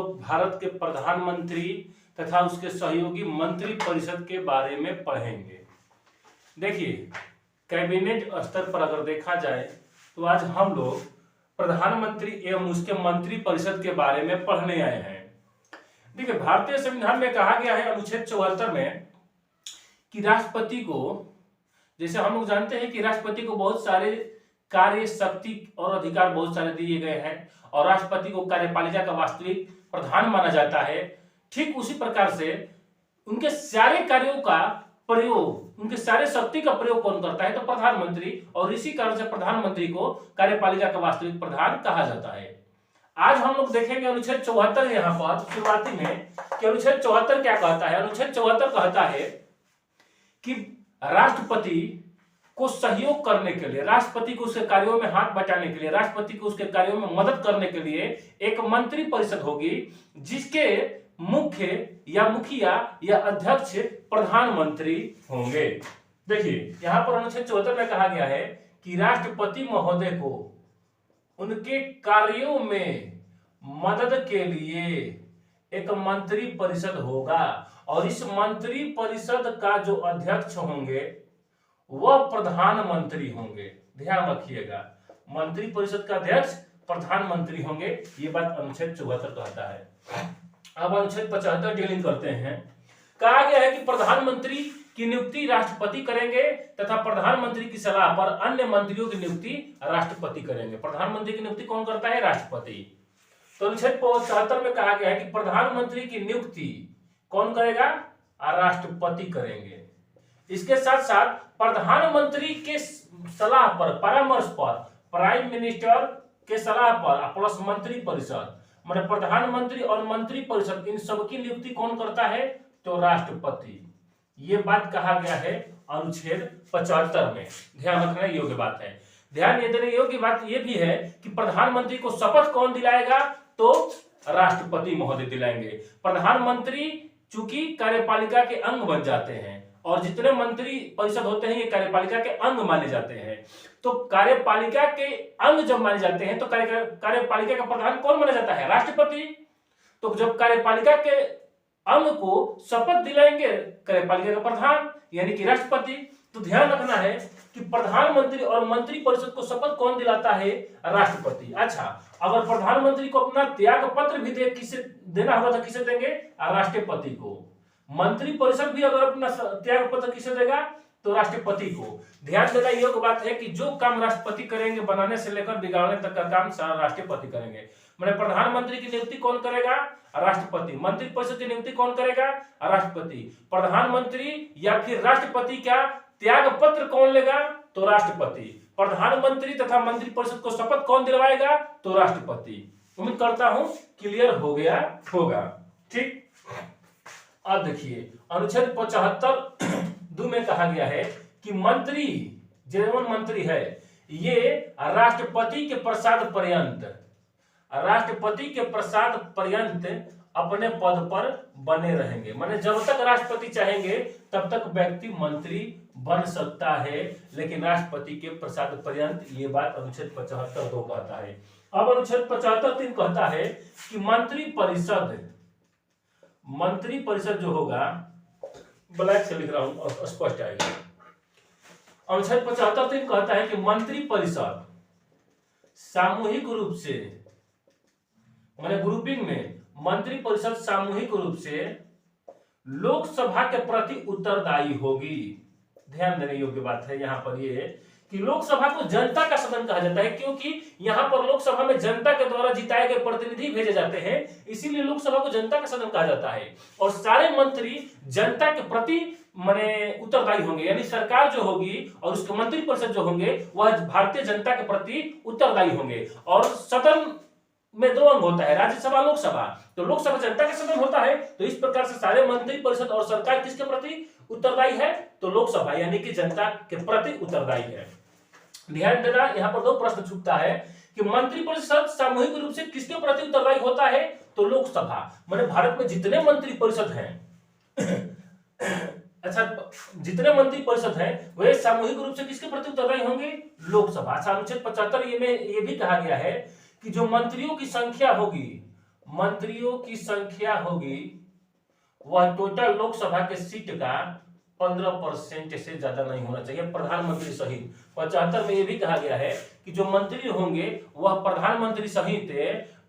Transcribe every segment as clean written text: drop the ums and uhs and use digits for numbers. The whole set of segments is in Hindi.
लोग भारत के प्रधानमंत्री तथा उसके सहयोगी मंत्री परिषद के बारे में पढ़ेंगे। देखिए, कैबिनेट स्तर पर अगर देखा जाए तो आज हम लोग प्रधानमंत्री एवं उसके मंत्री परिषद के बारे में पढ़ने आए हैं। देखिए, भारतीय संविधान में कहा गया है अनुच्छेद 74 में कि राष्ट्रपति को, जैसे हम लोग जानते हैं कि राष्ट्रपति को बहुत सारे कार्य, शक्ति और अधिकार बहुत सारे दिए गए हैं और राष्ट्रपति को कार्यपालिका का वास्तविक प्रधान माना जाता है। ठीक उसी प्रकार से उनके सारे कार्यों का प्रयोग, उनके सारे शक्ति का प्रयोग कौन करता है? तो प्रधानमंत्री। और इसी कारण से प्रधानमंत्री को कार्यपालिका का वास्तविक प्रधान कहा जाता है। आज हम लोग देखेंगे अनुच्छेद 74 यहाँ पर शुरुआती में कि अनुच्छेद 74 क्या कहता है। अनुच्छेद 74 कहता है कि राष्ट्रपति को सहयोग करने के लिए, राष्ट्रपति को उसके कार्यों में हाथ बटाने के लिए, राष्ट्रपति को उसके कार्यों में मदद करने के लिए एक मंत्री परिषद होगी जिसके मुख्य या मुखिया या अध्यक्ष प्रधानमंत्री होंगे। देखिए, यहां पर अनुच्छेद 74 में कहा गया है कि राष्ट्रपति महोदय को उनके कार्यों में मदद के लिए एक मंत्री परिषद होगा और इस मंत्री परिषद का जो अध्यक्ष होंगे वह प्रधानमंत्री होंगे। ध्यान रखिएगा, मंत्री परिषद का अध्यक्ष प्रधानमंत्री होंगे। ये बात अनुच्छेद 74 कहता है। अब अनुच्छेद 75 डीलिंग करते हैं। कहा गया है कि प्रधानमंत्री की नियुक्ति राष्ट्रपति करेंगे तथा प्रधानमंत्री की सलाह पर अन्य मंत्रियों की नियुक्ति राष्ट्रपति करेंगे। प्रधानमंत्री की नियुक्ति कौन करता है? राष्ट्रपति। तो अनुच्छेद 75 में कहा गया है कि प्रधानमंत्री की नियुक्ति कौन करेगा? राष्ट्रपति करेंगे। इसके साथ साथ प्रधानमंत्री के सलाह पर, परामर्श पर, प्राइम मिनिस्टर के सलाह पर प्लस मंत्री परिषद, मतलब प्रधानमंत्री और मंत्री परिषद, इन सबकी नियुक्ति कौन करता है? तो राष्ट्रपति। ये बात कहा गया है अनुच्छेद 75 में। ध्यान रखना योग्य बात है। ध्यान देने योग्य बात यह भी है कि प्रधानमंत्री को शपथ कौन दिलाएगा? तो राष्ट्रपति महोदय दिलाएंगे। प्रधानमंत्री चूंकि कार्यपालिका के अंग बन जाते हैं और जितने मंत्री परिषद होते हैं ये कार्यपालिका के अंग माने जाते हैं। तो कार्यपालिका के अंग जब माने जाते हैं तो कार्यपालिका का प्रधान कौन माना जाता है? राष्ट्रपति। तो जब कार्यपालिका के अंग को शपथ दिलाएंगे कार्यपालिका का प्रधान यानी कि राष्ट्रपति। तो ध्यान रखना है कि प्रधानमंत्री और मंत्री परिषद को शपथ कौन दिलाता है? राष्ट्रपति। अच्छा, अगर प्रधानमंत्री को अपना त्याग पत्र भी किसे देना होगा तो किसे देंगे? राष्ट्रपति को। मंत्री परिषद भी अगर अपना त्याग पत्र किसे देगा? तो राष्ट्रपति को। ध्यान देना योग्य बात है कि जो काम राष्ट्रपति करेंगे, बनाने से लेकर बिगाड़ने तक का काम सारा राष्ट्रपति करेंगे। मतलब प्रधानमंत्री की नियुक्ति कौन करेगा? राष्ट्रपति। मंत्री परिषद की नियुक्ति कौन करेगा? राष्ट्रपति। प्रधानमंत्री या फिर राष्ट्रपति का त्याग पत्र कौन लेगा? तो राष्ट्रपति। प्रधानमंत्री तथा मंत्री परिषद को शपथ कौन दिलवाएगा? तो राष्ट्रपति। उम्मीद करता हूं क्लियर हो गया होगा। ठीक, अब देखिए अनुच्छेद 75 में कहा गया है कि मंत्री, जो मंत्री है ये राष्ट्रपति के प्रसाद पर्यंत अपने पद पर बने रहेंगे। माने जब तक राष्ट्रपति चाहेंगे तब तक व्यक्ति मंत्री बन सकता है, लेकिन राष्ट्रपति के प्रसाद पर्यंत। ये बात अनुच्छेद 75(2) कहता है। अब अनुच्छेद 75(3) कहता है कि मंत्री परिषद जो होगा, ब्लैक से लिख रहा हूं स्पष्ट आएगा। अनुच्छेद 75(3) कहता है कि मंत्री परिषद सामूहिक रूप से, माने ग्रुपिंग में, मंत्री परिषद सामूहिक रूप से लोकसभा के प्रति उत्तरदायी होगी। ध्यान देने योग्य बात है यहाँ पर ये कि लोकसभा को जनता का सदन कहा जाता है, क्योंकि यहाँ पर लोकसभा में जनता के द्वारा जिताए गए प्रतिनिधि भेजे जाते हैं, इसीलिए लोकसभा को जनता का सदन कहा जाता है। और सारे मंत्री जनता के प्रति माने उत्तरदायी होंगे, यानी सरकार जो होगी और उसके मंत्री परिषद जो होंगे वह भारतीय जनता के प्रति उत्तरदायी होंगे। और सदन में दो अंग होता है, राज्यसभा, लोकसभा। तो लोकसभा जनता का सदन होता है, तो इस प्रकार से सारे मंत्री परिषद और सरकार किसके प्रति उत्तरदायी है? तो लोकसभा यानी कि जनता के प्रति उत्तरदायी है। ध्यान देना, यहाँ पर दो प्रश्न छूटता है कि मंत्री परिषद सामूहिक रूप से किसके प्रति उत्तरदायी होता है? तो लोकसभा। माने भारत में जितने मंत्री परिषद हैं अच्छा, जितने मंत्री परिषद हैं वे सामूहिक रूप से किसके प्रति उत्तरदायी होंगे? लोकसभा। अच्छा, अनुच्छेद 75 में ये भी कहा गया है कि जो मंत्रियों की संख्या होगी, मंत्रियों की संख्या होगी वह टोटल लोकसभा के सीट का 15% से ज्यादा नहीं होना चाहिए, प्रधानमंत्री सहित। 75 में यह भी कहा गया है कि जो मंत्री होंगे वह प्रधानमंत्री सहित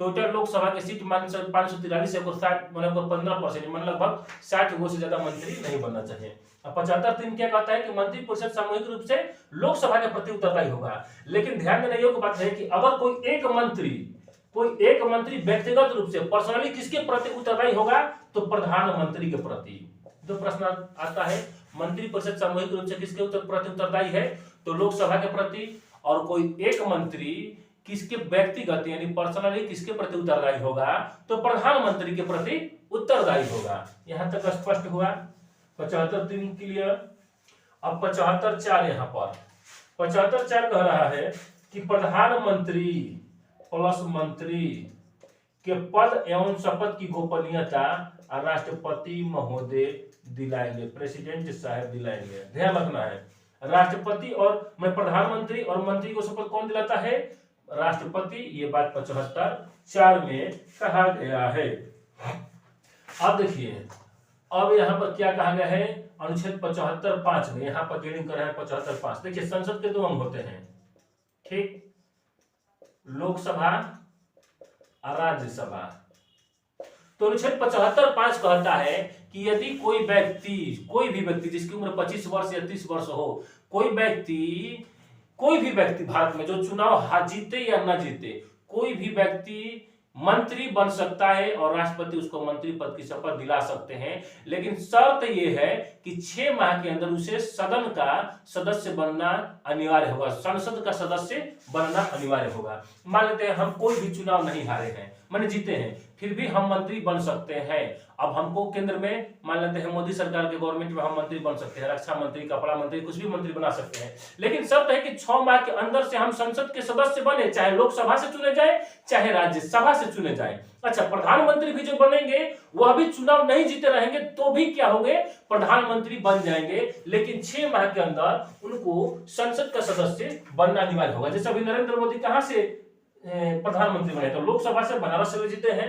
टोटल लोकसभा के सीट 543 से 15%, मतलब लगभग 60 गो से ज्यादा मंत्री नहीं बनना चाहिए। 75 क्या कहता है कि मंत्री परिषद सामूहिक रूप से लोकसभा के प्रति उत्तरदायी होगा। लेकिन ध्यान देने योग्य बात है कि अगर कोई एक मंत्री व्यक्तिगत रूप से पर्सनली किसके प्रति उत्तरदायी होगा, तो प्रधानमंत्री के प्रति। तो प्रश्न आता है मंत्री परिषद सामूहिक रूप से किसके प्रति उत्तरदायी है, तो लोकसभा के प्रति। और कोई एक मंत्री किसके व्यक्तिगत यानी पर्सनली किसके प्रति उत्तरदायी होगा, तो प्रधानमंत्री के प्रति उत्तरदायी होगा। यहां तक स्पष्ट हुआ। 75 क्लियर। अब 75(4) यहां पर 75(4) कह रहा है कि प्रधानमंत्री प्लस मंत्री के पद एवं शपथ की गोपनीयता राष्ट्रपति महोदय दिलाएंगे, प्रेसिडेंट साहब दिलाएंगे। ध्यान रखना है, राष्ट्रपति और मैं प्रधानमंत्री और मंत्री को शपथ कौन दिलाता है, राष्ट्रपति। ये बात 75(4) में कहा गया है। अब देखिए, अब यहां पर क्या कहा गया है, अनुच्छेद 75(5) में यहां पर रीडिंग कर रहे हैं 75(5). देखिए, संसद के 2 अंग होते हैं, ठीक, लोकसभा और राज्यसभा। तो अनुच्छेद 75(5) कहता है कि यदि कोई भी व्यक्ति जिसकी उम्र 25 वर्ष या 30 वर्ष हो, कोई भी व्यक्ति भारत में जो चुनाव जीते या न जीते, कोई भी व्यक्ति मंत्री बन सकता है और राष्ट्रपति उसको मंत्री पद की शपथ दिला सकते हैं। लेकिन शर्त यह है कि 6 माह के अंदर उसे सदन का सदस्य बनना अनिवार्य होगा, संसद का सदस्य बनना अनिवार्य होगा। मान लेते हैं हम कोई भी चुनाव नहीं हारे हैं, माने जीते हैं, फिर भी हम मंत्री बन सकते हैं। अब हमको केंद्र में मान लेते हैं मोदी सरकार के गवर्नमेंट में हम मंत्री बन सकते हैं, रक्षा मंत्री, कपड़ा मंत्री, कुछ भी मंत्री बना सकते हैं। लेकिन शर्त है कि 6 माह के अंदर से हम संसद के सदस्य बने, चाहे लोकसभा से चुने जाए चाहे राज्यसभा से चुने जाए। अच्छा, प्रधानमंत्री भी जो बनेंगे वह भी चुनाव नहीं जीते रहेंगे तो भी क्या होंगे, प्रधानमंत्री बन जाएंगे। लेकिन 6 माह के अंदर उनको संसद का सदस्य बनना अनिवार्य होगा। जैसे अभी नरेंद्र मोदी कहां से प्रधानमंत्री बने, तो लोकसभा से, बनारस से जीते हैं।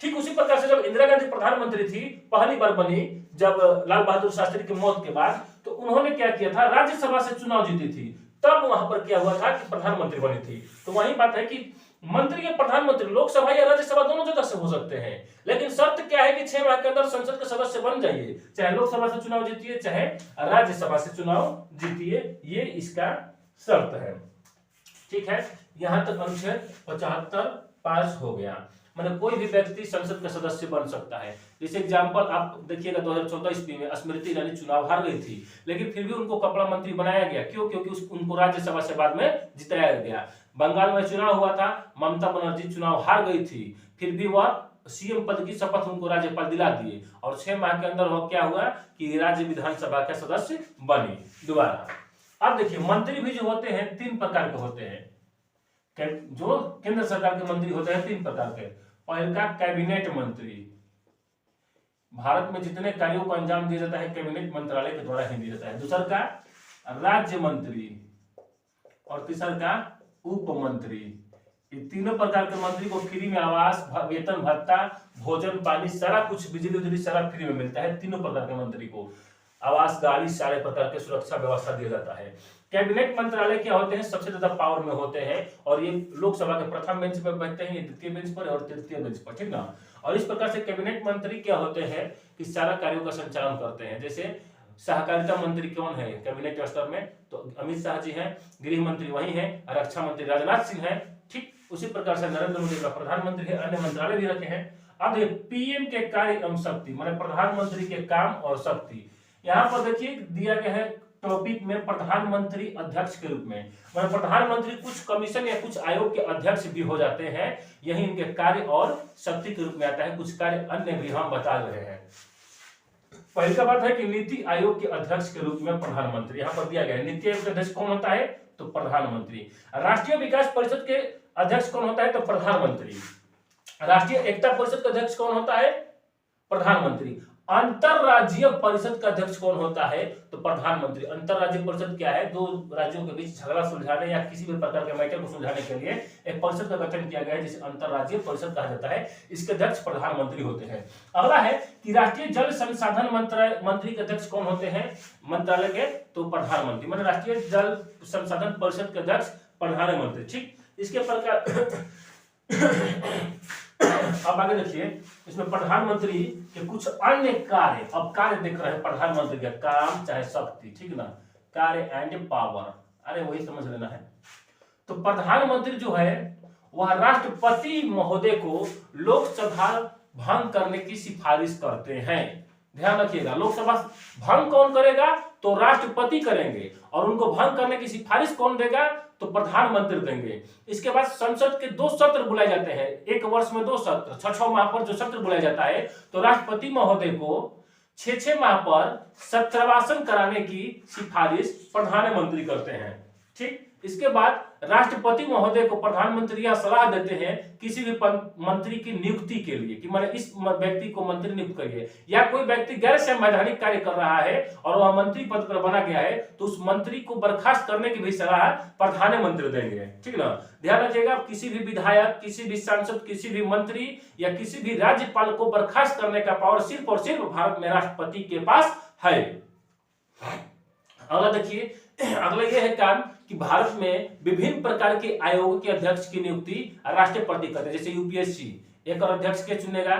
ठीक उसी प्रकार से जब इंदिरा गांधी प्रधानमंत्री थी, पहली बार बनी जब लाल बहादुर शास्त्री की मौत के बाद, तो उन्होंने क्या किया था, राज्यसभा से चुनाव जीती थी, तब वहां पर क्या हुआ था कि प्रधानमंत्री बनी थी। तो वही बात है कि मंत्री या प्रधानमंत्री लोकसभा या राज्यसभा दोनों जगह से हो सकते हैं। लेकिन शर्त क्या है कि 6 माह के अंदर संसद के सदस्य बन जाइए, चाहे लोकसभा से चुनाव जीतिए चाहे राज्यसभा से चुनाव जीतिए, ये इसका शर्त है। ठीक है, यहां तक अनुच्छेद 75 पास हो गया। मतलब कोई भी व्यक्ति संसद का सदस्य बन सकता है। जैसे एग्जांपल आप देखिएगा, 2014 ईस्वी में स्मृति ईरानी चुनाव हार गई थी, लेकिन फिर भी उनको कपड़ा मंत्री बनाया गया। क्यों? क्योंकि उनको राज्यसभा से बाद में जिताया गया। बंगाल में चुनाव हुआ था, ममता बनर्जी चुनाव हार गई थी, फिर भी वह सीएम पद की शपथ उनको राज्यपाल दिला दिए और 6 माह के अंदर वो क्या हुआ कि राज्य विधानसभा का सदस्य बने दोबारा। अब देखिए, मंत्री भी जो होते हैं 3 प्रकार के होते हैं। जो केंद्र सरकार के मंत्री होते हैं 3 प्रकार के। पहला कैबिनेट मंत्री, भारत में जितने कार्यों को अंजाम दिया जाता है कैबिनेट मंत्रालय के द्वारा ही दिया जाता है। दूसरा का राज्य मंत्री और तीसरा का उप मंत्री। ये तीनों प्रकार के मंत्री को फ्री में आवास, वेतन भत्ता, भोजन पानी, सारा कुछ, बिजली उजली सारा फ्री में मिलता है। तीनों प्रकार के मंत्री को आवास, गाड़ी, सारे प्रकार के सुरक्षा व्यवस्था दिया जाता है। कैबिनेट मंत्रालय क्या होते हैं, सबसे ज्यादा पावर में होते हैं और ये लोकसभा के प्रथम बेंच पर बैठते हैं, ये द्वितीय बेंच पर और तृतीय बेंच पर, ठीक ना। और इस प्रकार से कैबिनेट मंत्री क्या होते हैं कि सारा कार्यों का संचालन करते हैं। जैसे सहकारिता मंत्री कौन है कैबिनेट स्तर में, तो अमित शाह जी हैं। गृह मंत्री वही है, रक्षा मंत्री राजनाथ सिंह है। ठीक उसी प्रकार से नरेंद्र मोदी का प्रधानमंत्री है, अन्य मंत्रालय भी रखे हैं। अब पीएम के कार्य एवं शक्ति, मतलब प्रधानमंत्री के काम और शक्ति। यहाँ पर देखिए दिया गया है टॉपिक में प्रधानमंत्री अध्यक्ष के रूप में, मतलब प्रधानमंत्री कुछ कमीशन या कुछ आयोग के अध्यक्ष भी हो जाते हैं। यही इनके कार्य और शक्ति के रूप में आता है। कुछ कार्य अन्य भी हम बता रहे हैं। पहली का बात है कि नीति आयोग के अध्यक्ष के रूप में प्रधानमंत्री यहाँ पर दिया गया है। नीति आयोग के अध्यक्ष कौन होता है, तो प्रधानमंत्री। राष्ट्रीय विकास परिषद के अध्यक्ष कौन होता है, तो प्रधानमंत्री। राष्ट्रीय एकता परिषद का अध्यक्ष कौन होता है, प्रधानमंत्री। अंतरराज्यीय परिषद का अध्यक्ष कौन होता है? तो प्रधानमंत्री। अंतरराज्यीय परिषद क्या है? दो राज्यों के बीच झगड़ा सुलझाने या किसी भी प्रकार के मैटर को सुलझाने के लिए एक परिषद का गठन किया गया है, जिसे अंतरराज्यीय परिषद कहा जाता है। इसके अध्यक्ष प्रधानमंत्री होते हैं। अगला है कि राष्ट्रीय जल संसाधन मंत्री के अध्यक्ष कौन होते हैं मंत्रालय के? तो प्रधानमंत्री, माने राष्ट्रीय जल संसाधन परिषद के अध्यक्ष प्रधानमंत्री। ठीक, इसके प्रकार अब आगे देखिए, इसमें प्रधानमंत्री के कुछ अन्य कार्य, अब कार्य देख रहे हैं प्रधानमंत्री का काम चाहे शक्ति, ठीक ना, कार्य एंड पावर, अरे वही समझ लेना है। तो प्रधानमंत्री जो है वह राष्ट्रपति महोदय को लोकसभा भंग करने की सिफारिश करते हैं। ध्यान रखिएगा, लोकसभा भंग कौन करेगा? तो राष्ट्रपति करेंगे, और उनको भंग करने की सिफारिश कौन देगा? तो प्रधानमंत्री देंगे। इसके बाद संसद के 2 सत्र बुलाए जाते हैं, एक वर्ष में 2 सत्र, 6 माह पर जो सत्र बुलाया जाता है, तो राष्ट्रपति महोदय को 6 माह पर सत्रवासन कराने की सिफारिश प्रधानमंत्री करते हैं। ठीक, इसके बाद राष्ट्रपति महोदय को प्रधानमंत्री यह सलाह देते हैं किसी भी मंत्री की नियुक्ति के लिए कि माने इस व्यक्ति को मंत्री नियुक्त करिए, या कोई व्यक्ति गैर संवैधानिक कार्य कर रहा है और वह मंत्री पद पर बना गया है, तो उस मंत्री को बर्खास्त करने की भी सलाह प्रधानमंत्री देंगे। ठीक ना, ध्यान रखिएगा, किसी भी विधायक, किसी भी सांसद, किसी भी मंत्री या किसी भी राज्यपाल को बर्खास्त करने का पावर सिर्फ और सिर्फ भारत में राष्ट्रपति के पास है। अगला देखिए, अगला यह है काम कि भारत में विभिन्न प्रकार के आयोगों के अध्यक्ष की नियुक्ति राष्ट्रपति करते हैं। जैसे यूपीएससी, एक और अध्यक्ष के चुनेगा,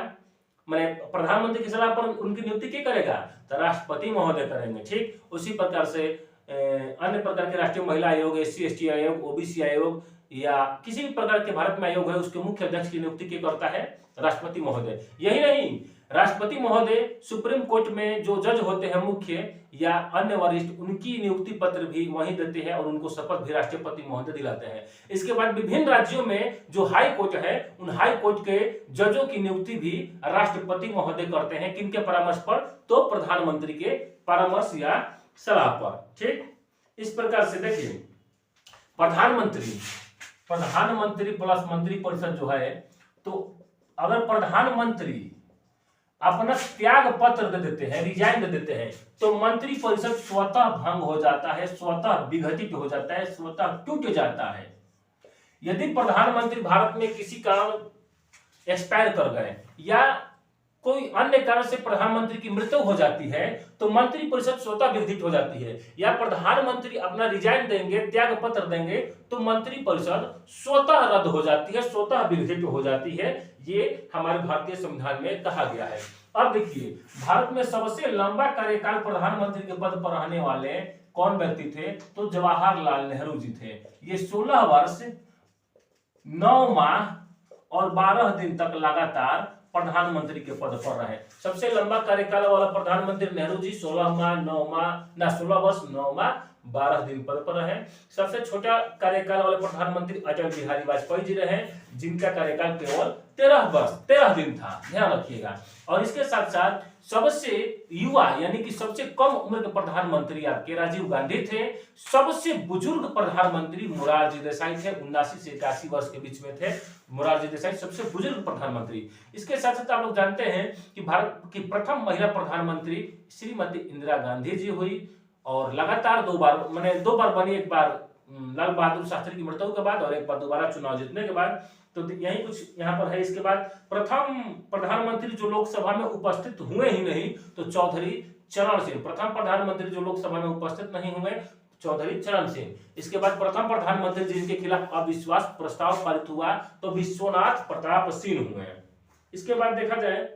माने प्रधानमंत्री की सलाह पर उनकी नियुक्ति क्या करेगा? तो राष्ट्रपति महोदय करेंगे। ठीक, उसी प्रकार से अन्य प्रकार के राष्ट्रीय महिला आयोग, SC ST आयोग, OBC आयोग या किसी भी प्रकार के भारत में आयोग है, उसके मुख्य अध्यक्ष की नियुक्ति क्या करता है? राष्ट्रपति महोदय। यही नहीं, राष्ट्रपति महोदय सुप्रीम कोर्ट में जो जज होते हैं मुख्य या अन्य वरिष्ठ, उनकी नियुक्ति पत्र भी वही देते हैं और उनको शपथ भी राष्ट्रपति महोदय दिलाते हैं। इसके बाद विभिन्न राज्यों में जो हाई कोर्ट है, उन हाई कोर्ट के जजों की नियुक्ति भी राष्ट्रपति महोदय करते हैं। किनके परामर्श पर? तो प्रधानमंत्री के परामर्श या सलाह पर। ठीक, इस प्रकार से देखिए, प्रधानमंत्री प्लस मंत्री परिषद जो है, तो अगर प्रधानमंत्री अपना त्याग पत्र दे देते हैं, रिजाइन दे देते हैं, तो मंत्री परिषद स्वतः भंग हो जाता है, स्वतः विघटित हो जाता है, स्वतः टूट जाता है। यदि प्रधानमंत्री भारत में किसी कारण एक्सपायर कर गए या कोई अन्य कारण से प्रधानमंत्री की मृत्यु हो जाती है, तो मंत्री परिषद स्वतः विघटित हो जाती है, या प्रधानमंत्री अपना रिजाइन देंगे, त्याग पत्र देंगे, तो मंत्री परिषद स्वतः रद्द हो जाती है, स्वतः विघटित हो जाती है। ये हमारे भारतीय संविधान में कहा गया है। अब देखिए, भारत में सबसे लंबा कार्यकाल प्रधानमंत्री के पद पर रहने वाले कौन व्यक्ति थे? तो जवाहरलाल नेहरू जी थे। ये 16 वर्ष 9 माह और 12 दिन तक लगातार प्रधानमंत्री के पद पर रहे। सबसे लंबा कार्यकाल वाला प्रधानमंत्री नेहरू जी 16 वर्ष 9 माह 12 दिन पद पर रहे। सबसे छोटा कार्यकाल वाले प्रधानमंत्री अटल बिहारी वाजपेयी जी रहे, जिनका कार्यकाल केवल 13 दिन था। ध्यान रखिएगा। और इसके साथ साथ सबसे युवा यानी कि सबसे कम उम्र के प्रधानमंत्री आपके राजीव गांधी थे। सबसे बुजुर्ग प्रधानमंत्री मोरारजी देसाई थे, 79 से 81 वर्ष के बीच में थे मोरारजी देसाई, सबसे बुजुर्ग प्रधानमंत्री। इसके साथ साथ आप लोग जानते हैं कि भारत की प्रथम महिला प्रधानमंत्री श्रीमती इंदिरा गांधी जी हुई, और लगातार 2 बार, मैंने 2 बार बनी, एक बार लाल बहादुर शास्त्री की मृत्यु के बाद और एक बार दोबारा चुनाव जीतने के बाद। तो यही कुछ यहाँ पर है। इसके बाद प्रथम प्रधानमंत्री जो लोकसभा में उपस्थित हुए ही नहीं, तो चौधरी चरण सिंह। प्रथम प्रधानमंत्री जो लोकसभा में उपस्थित नहीं हुए, चौधरी चरण सिंह। इसके बाद प्रथम प्रधानमंत्री जिनके खिलाफ अविश्वास प्रस्ताव पारित हुआ, तो विश्वनाथ प्रताप सिंह हुए। इसके बाद देखा जाए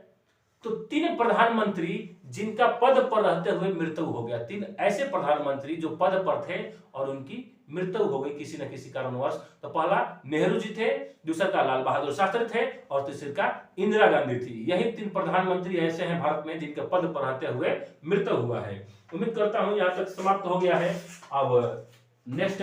तो 3 प्रधानमंत्री जिनका पद पर रहते हुए मृत्यु हो गया। 3 ऐसे प्रधानमंत्री जो पद पर थे और उनकी मृत्यु हो गई किसी न किसी कारणवश। तो पहला नेहरू जी थे, दूसरा का लाल बहादुर शास्त्री थे और तीसरे का इंदिरा गांधी थी। यही 3 प्रधानमंत्री ऐसे हैं भारत में जिनके पद पर रहते हुए मृत्यु हुआ है। उम्मीद करता हूं यहां तक समाप्त हो गया है। अब नेक्स्ट